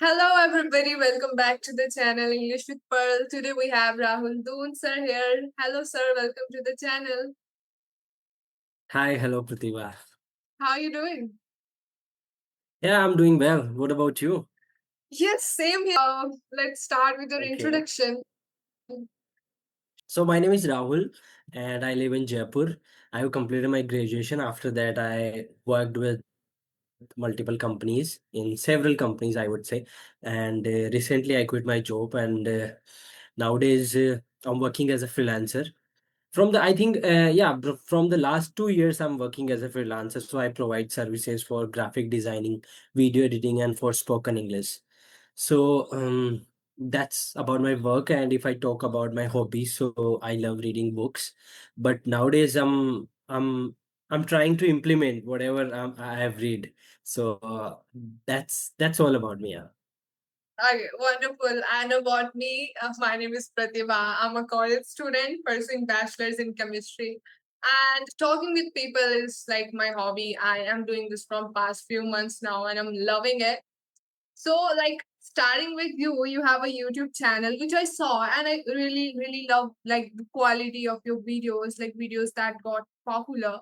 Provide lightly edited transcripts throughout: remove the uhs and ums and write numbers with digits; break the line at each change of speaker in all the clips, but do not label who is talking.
Hello, everybody. Welcome back to the channel English with Pearl. Today we have Rahul Dhun sir here. Hello, sir. Welcome to the channel.
Hi, hello Pratibha.
How are you doing?
Yeah, I'm doing well. What about you?
Yes, same here. Let's start with your
Okay.
introduction.
So my name is Rahul and I live in Jaipur. I have completed my graduation. After that, I worked with multiple companies in several companies, I would say. And recently I quit my job and nowadays I'm working as a freelancer. From the, I think, from the last 2 years, I'm working as a freelancer. So I provide services for graphic designing, video editing, and for spoken English. So that's about my work. And if I talk about my hobbies, so I love reading books. But nowadays, I'm trying to implement whatever I have read. So that's all about me. Yeah.
Okay, wonderful. And about me, my name is Pratibha. I'm a college student pursuing bachelor's in chemistry. And talking with people is like my hobby. I am doing this from past few months now and I'm loving it. So, like starting with you, you have a YouTube channel which I saw, and I really, really love like the quality of your videos, like videos that got popular.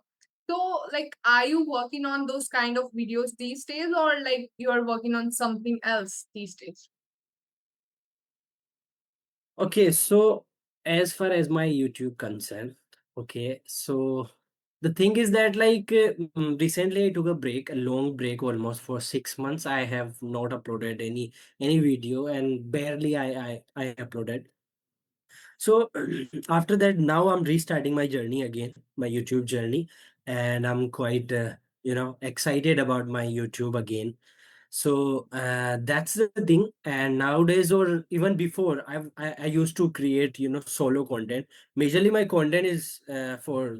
So, like, are you working on those kind of videos these days, or like you are working on something else these days?
Okay, so as far as my YouTube concern, okay, so the thing is that recently I took a break, a long break, almost for 6 months. I have not uploaded any video, and barely I uploaded. So after that, now I'm restarting my journey again, my YouTube journey, and I'm quite excited about my YouTube again. So that's the thing. And nowadays, or even before, I used to create solo content. Majorly my content is for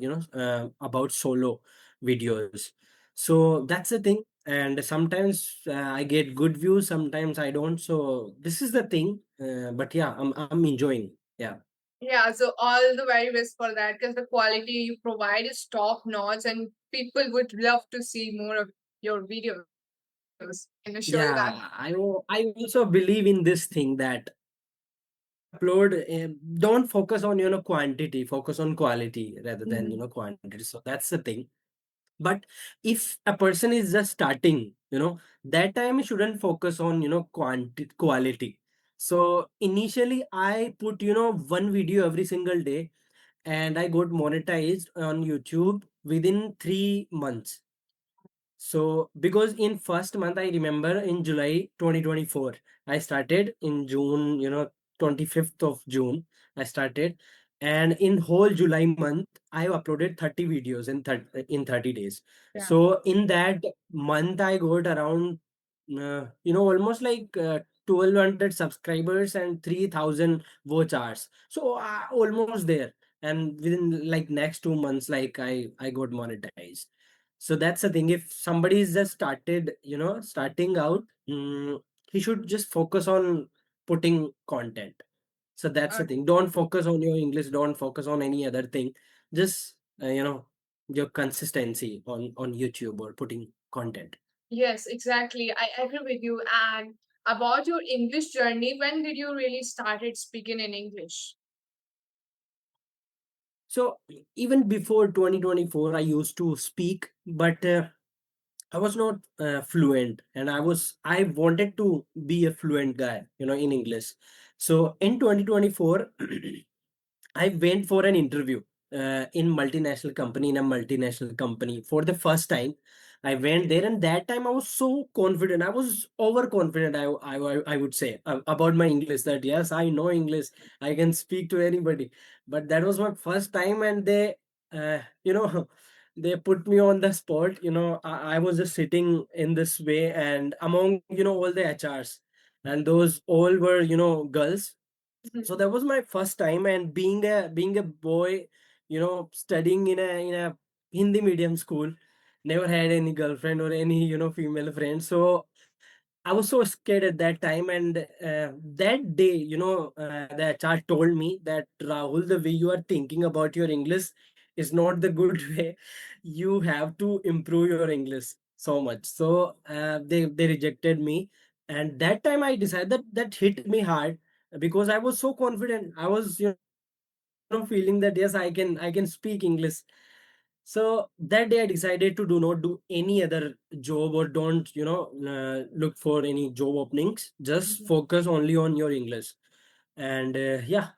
about solo videos. So that's the thing. And sometimes I get good views, sometimes I don't. So this is the thing. But yeah, I'm enjoying. Yeah.
Yeah, so all the very best for that because the quality you provide is top notch, and people would love to see more of your videos. Can assure you that.
Yeah, I also believe in this thing that upload, don't focus on quantity, focus on quality rather than
Mhm.
quantity. So that's the thing. But if a person is just starting, that time he shouldn't focus on quality. So initially I put one video every single day, and I got monetized on YouTube within 3 months. So because in first month, I remember in July 2024, I started in June, 25th of June, I started. And in whole July month, I have uploaded 30 videos in 30 days.
Yeah.
So in that month, I got around, almost 1200 subscribers and 3000 watch hours. So almost there. And within like next 2 months, I got monetized. So that's the thing. If somebody is just starting out, he should just focus on putting content. So that's the thing. Don't focus on your English. Don't focus on any other thing. Just your consistency on YouTube or putting content.
Yes, exactly. I agree with you. And about your English journey, when did you really started speaking in English?
So even before 2024, I used to speak, but I was not fluent, and I wanted to be a fluent guy, in English. So in 2024, I went for an interview in a multinational company for the first time. I went there, and that time I was so confident. I was overconfident. I would say about my English, that yes, I know English. I can speak to anybody. But that was my first time, and they, they put me on the spot. I was just sitting in this way, and among all the HRs, and those all were girls. So that was my first time, and being a boy, studying in a Hindi medium school, never had any girlfriend or any female friend. So I was so scared at that time, and that day, the HR told me that, Rahul, the way you are thinking about your English is not the good way. You have to improve your English so much. So they rejected me, And that time I decided that that hit me hard, because I was so confident. I was, feeling that yes, I can speak English. So that day I decided to do not do any other job, or don't, look for any job openings. Just
Mhm.
focus only on your English. And yeah,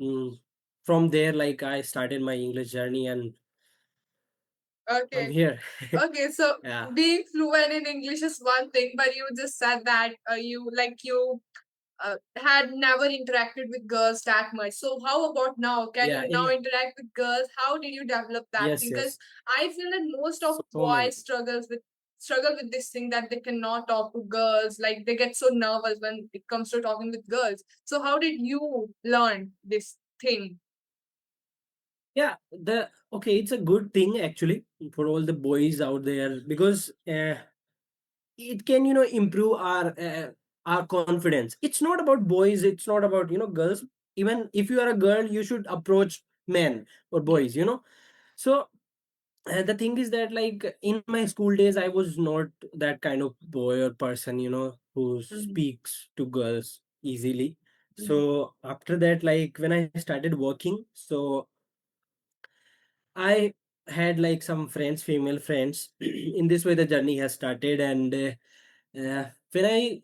mm, from there, like, I started my English journey, and I'm
Okay.
here.
Okay, so
Yeah,
being fluent in English is one thing, but you just said that you had never interacted with girls that much. So how about now? Can
yeah,
you now
yeah.
interact with girls? How did you develop that
Yes,
thing? Because
yes.
I feel that most of
So many.
boys struggle with this thing that they cannot talk to girls. Like they get so nervous when it comes to talking with girls. So how did you learn this thing?
Yeah, the okay, it's a good thing actually for all the boys out there, because it can, improve our confidence. It's not about boys, it's not about, girls. Even if you are a girl, you should approach men or boys, So the thing is that, like, in my school days, I was not that kind of boy or person, who
Mhm,
speaks to girls easily.
mhm,
So after that, like, when I started working, so I had like some friends, female friends. In this way, the journey has started. And when I,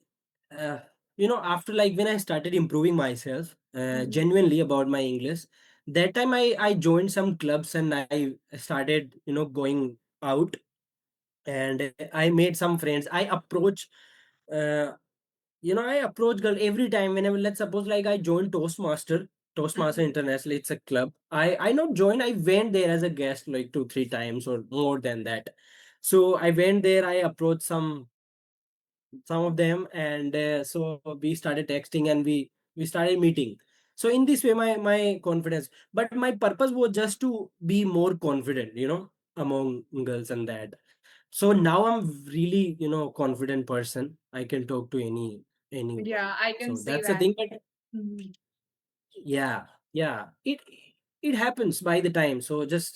uh, after, like, when I started improving myself
mhm,
genuinely about my English, that time I joined some clubs, and I started, going out, and I made some friends. Uh, I approach girl every time whenever, let's suppose, like, I joined Toastmaster
mhm.
International. It's a club. I not joined. I went there as a guest like 2 3 times or more than that. So I went there. I approached some of them, and so we started texting, and we started meeting. So in this way, my confidence. But my purpose was just to be more confident, among girls, and that. So now I'm really, confident person. I can talk to anyone.
Yeah, I can
So
see
that's the
that.
thing. But
Mhm.
yeah, yeah, it happens by the time. So just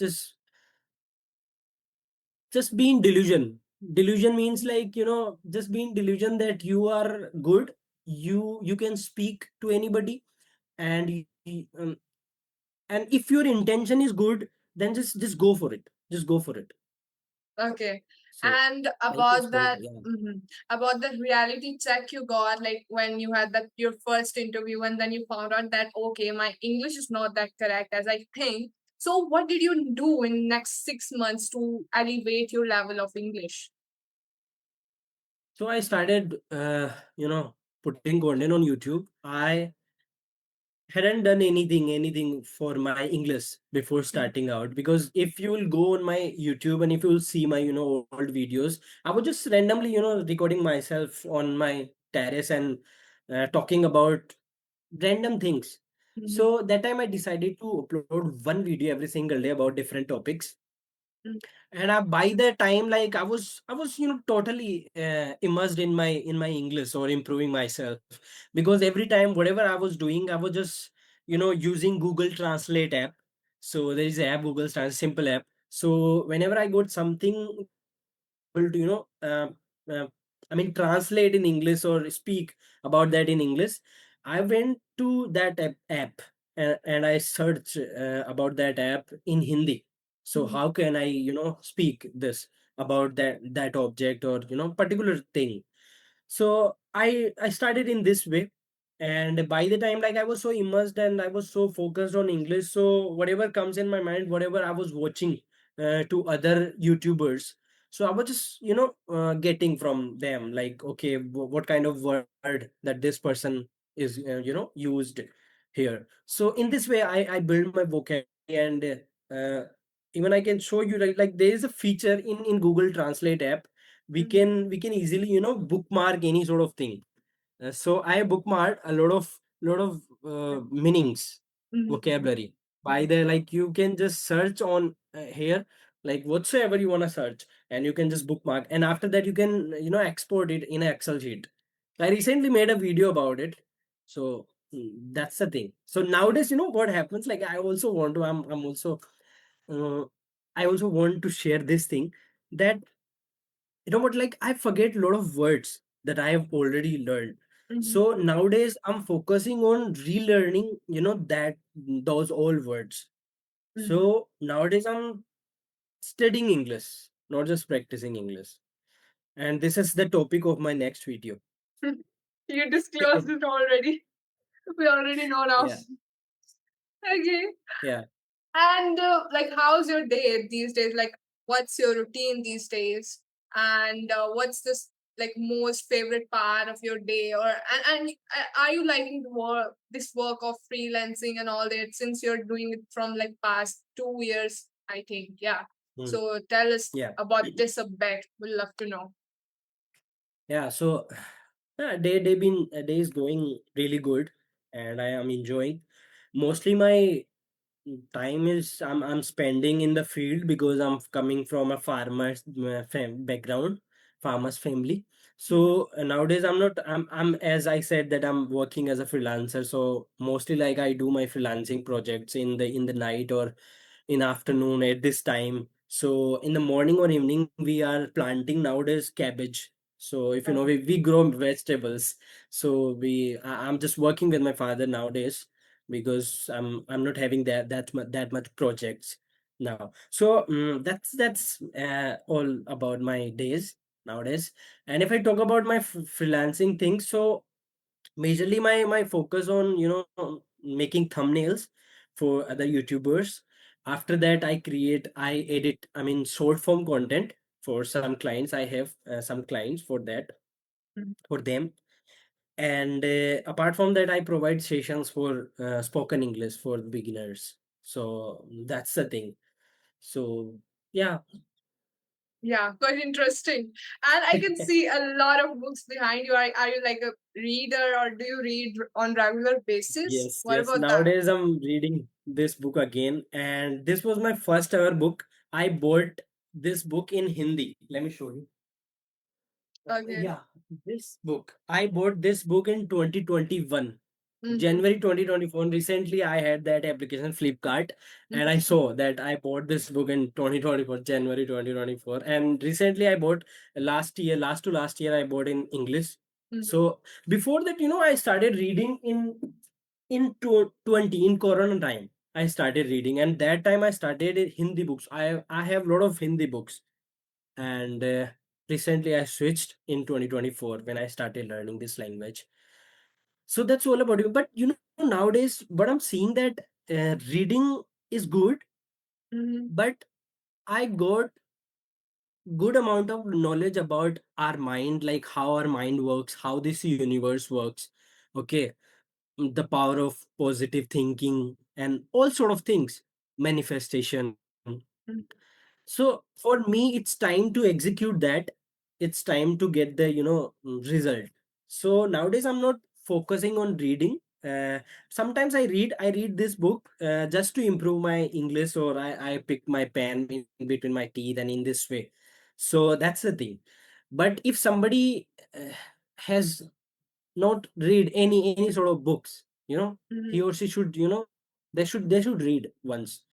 be in delusion. Delusion means, like, just be in delusion that you are good. You can speak to anybody, and and if your intention is good, then just go for it. Just go for it.
Okay.
So
And
I think
about
so.
that,
Yeah.
about the reality check you got, like when you had that your first interview, and then you found out that okay, my English is not that correct as I think. So what did you do in next 6 months to elevate your level of English?
So I started, putting content on YouTube. I hadn't done anything for my English before
Mhm,
starting out, because if you will go on my YouTube, and if you will see my, old videos, I was just randomly, recording myself on my terrace, and talking about random things.
mhm,
So that time I decided to upload one video every single day about different topics.
mhm,
And by the time, like, I was totally immersed in my English, or improving myself, because every time whatever I was doing, I was just, using Google Translate app. So there is a app, Google Translate, simple app. So whenever I got something that I was not able to, uh, I mean, translate in English or speak about that in English, I went to that app, and I searched about that app in Hindi. So
mhm,
how can I, speak this about that object, or, particular thing. So I started in this way. And by the time, like, I was so immersed, and I was so focused on English, so whatever comes in my mind, whatever I was watching to other YouTubers, so I was just, getting from them, like, okay, what kind of word that this person is, used here. So in this way, I build my vocabulary. And uh, even I can show you, like, there is a feature in Google Translate app. we
mhm,
can we can easily, bookmark any sort of thing. So I bookmarked a lot of meanings,
mhm, mhm,
vocabulary. By the, like, you can just search on here, like, whatsoever you want to search, and you can just bookmark. And after that, you can, export it in an Excel sheet. I recently made a video about it. So that's the thing. So nowadays, what happens, like, I'm also, uh, I also want to share this thing, that, what, like, I forget a lot of words. that I have already learned.
Mhm.
So nowadays I'm focusing on relearning, that those old words.
Mhm.
So nowadays I'm studying English, not just practicing English. And this is the topic of my next video.
You disclosed it already. We already know now.
Yeah,
Okay.
yeah.
And like, how's your day these days? Like, what's your routine these days? And what's this like most favorite part of your day? Or are you liking the work, this work of freelancing and all that since you're doing it from like past 2 years, I think. Yeah.
Mm,
So tell us
yeah.
about this a bit. We'd love to know.
Yeah, so yeah, day is going really good, and I am enjoying. Mostly my time is I'm spending in the field because I'm coming from a farmer's background, farmer's family.
Mhm.
So nowadays I'm as I said that I'm working as a freelancer. So mostly like I do my freelancing projects in the night or in afternoon at this time. So in the morning or evening we are planting nowadays cabbage. So if you know,
Oh.
we grow vegetables. So I'm just working with my father nowadays because I'm not having that much projects now. So that's all about my days nowadays. And if I talk about my freelancing things, so majorly my focus on making thumbnails for other YouTubers. After that I edit, I mean, short form content for some clients. I have some clients for that,
Mhm.
for them. And apart from that I provide sessions for spoken English for beginners. So that's the thing. So yeah.
Yeah, quite interesting. And I can see a lot of books behind you. Are you like a reader or do you read on regular basis?
Yes,
What
yes.
about that?
Nowadays I'm reading this book again, and this was my first ever book. I bought this book in Hindi. Let me show you.
Okay.
Yeah, this book. I bought this book in 2021.
Mm-hmm.
January 2024. Recently, I had that application Flipkart, and I
Mm-hmm.
saw that I bought this book in 2024, January 2024. And recently, I bought last year, last year, I bought in English. So before that, I started reading in 20 in Corona time. I started reading, and that time I started Hindi books. I have a lot of Hindi books, and recently I switched in 2024 when I started learning this language. So that's all about you. But nowadays what I'm seeing that reading is good,
Mm-hmm.
but I got good amount of knowledge about our mind, like how our mind works, how this universe works. Okay, the power of positive thinking and all sort of things, manifestation. So for me, it's time to execute that. It's time to get the result. So nowadays I'm not focusing on reading. Sometimes I read this book just to improve my English, or I pick my pen in between my teeth and in this way. So that's the thing. But if somebody has not read any sort of books, he
Mm-hmm.
or she should, they should read once.